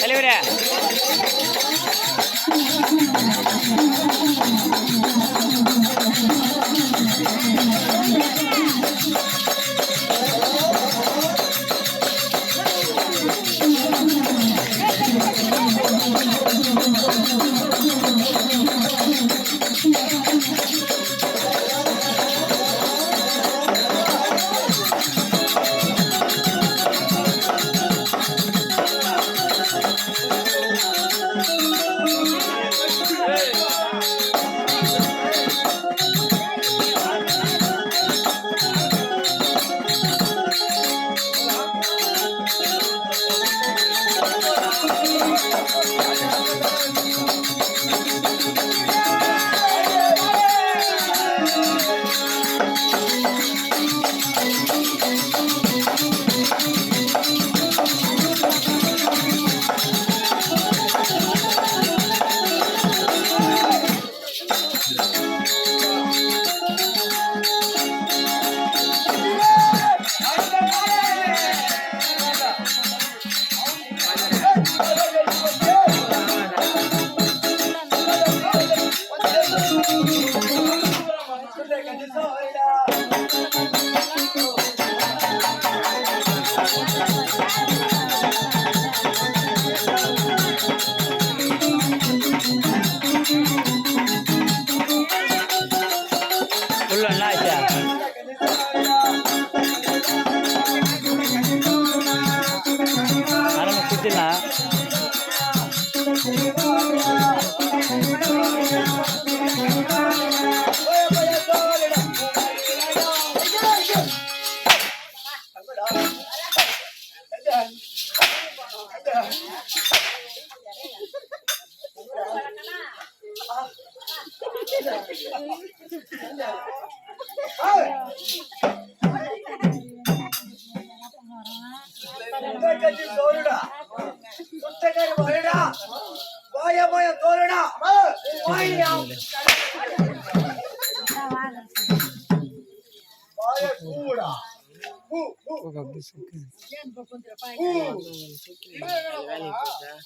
தலைவரே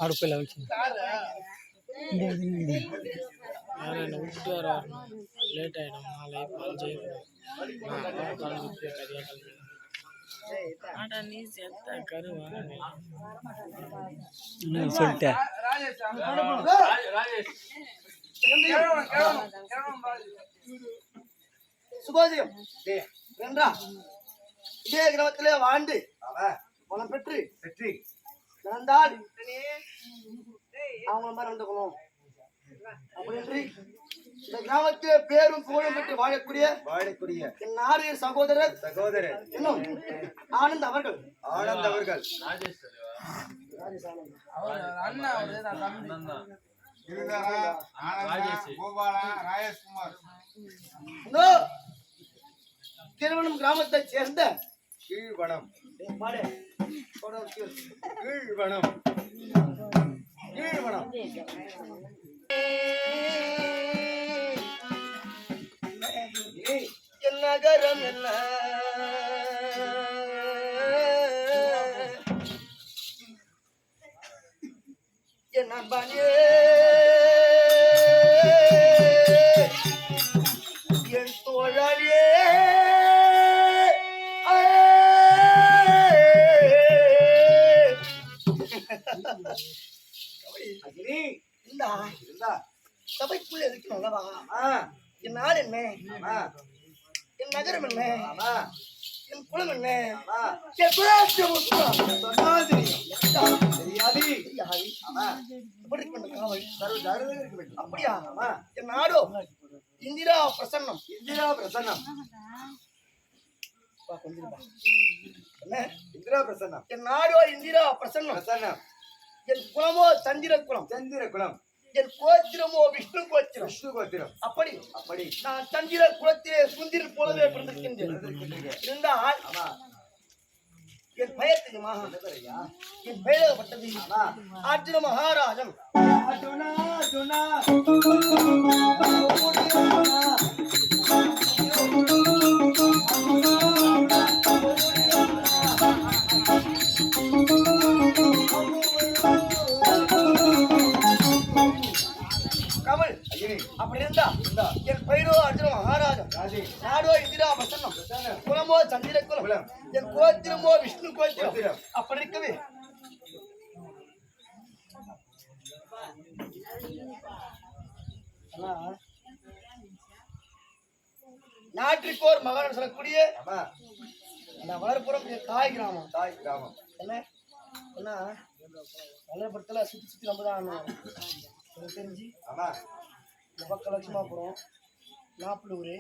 அடுப்பில் வச்சு விட்டு வர லேட் ஆகிடும். நாளை 5 நீ செத்த கருவா சொல்லிட்டேன். சுபோதயம் என்றா இதே கிரமத்திலே வாழ்ந்து பணம் பெற்று நடந்தால் அவங்க மாதிரி நடந்துக்கணும். அப்படி இந்த கிராமத்திலே பேரும் புகழும் பெற்று வாழக்கூடிய என் நாரிய சகோதரர் இன்னும் ஆனந்த் அவர்கள் திருவண்ணம் கிராமத்தை சேர்ந்த கீழ்வனம் என் நகரம் என்ன என் நண்பனே என் தோழரே சபைக்குள்ள இருக்கணும் அல்லவா? என் நாடு என்ன, என் நகரம் என்ன, என் குலம் என்ன, அப்படியா? என் நாடோ இந்திரா பிரசன்னம். இந்திரா பிரசன்னம் என் நாடோ இந்திரா பிரசன்னம். என் குலமோ சந்திர குலம். என் கோத்திரமோ விஷ்ணு கோத்திரம். அப்படி நான் சந்திர குலத்திலே சுந்திர போலவே பிறந்திருக்கின்றேன். இருந்தால் என் பெயர் தெரியுமா? என் பெயரப்பட்டது அர்ஜுன மகாராஜன். தமிழ் அப்படி இருந்தா என் பெயரோ அர்ஜுன மகாராஜா நாடோ இந்திரா வசனம் குலமோ சந்திர குலம் என் கோத்திரமோ விஷ்ணு கோத்திரம் அப்படி இருக்கவே நாட்டிற்கோர் மகான் சொல்லக்கூடிய அந்த வளர்ப்புறம் தாய் கிராமம் என்ன என்ன வளர்ப்புறத்துல சுத்தி சுத்தி நம்ம தான் எனக்கு தெரிஞ்சு இந்த பக்கம் லட்சுமாபுரம் நாப்பலூர்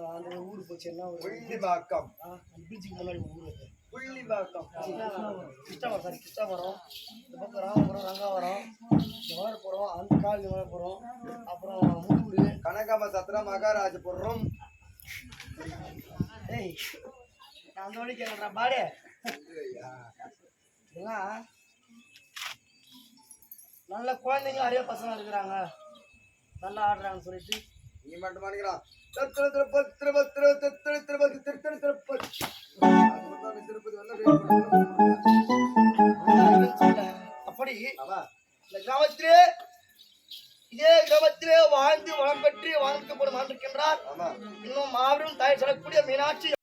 அந்த ஒரு ஊர் போச்சு என்ன ஒரு புள்ளிவாக்கம் பீச்சுக்கு முன்னாடி ஒரு ஊர் இருக்கு புள்ளிவாக்கம் கிருஷ்ணாவரம் சாரி கிருஷ்ணாவரம் இந்த பக்கம் ராமபுரம் ரங்காவரம் இந்த வளர்ப்புறம் அந்த காலனி வளர்ப்புறம் அப்புறம் முந்தூர் கனகாம சத்திரம் மகாராஜபுரம் ஏய் நான் அந்த வழி கேட்குறேன் பாடு இதெல்லாம் நல்ல குழந்தைங்க நிறைய பசங்க இருக்கிறாங்க நல்லா ஆடுறாங்கன்னு சொல்லிட்டு நீ மட்டும் பண்ணிக்கிறான் அப்படி இந்த கிராமத்திலே இதே கிராமத்திலே வாழ்ந்து வளம் பெற்று வாழ்க்கப்படும் ஆண்டிருக்கின்றார் இன்னும் மாபெரும் தாய் சொல்லக்கூடிய மீனாட்சி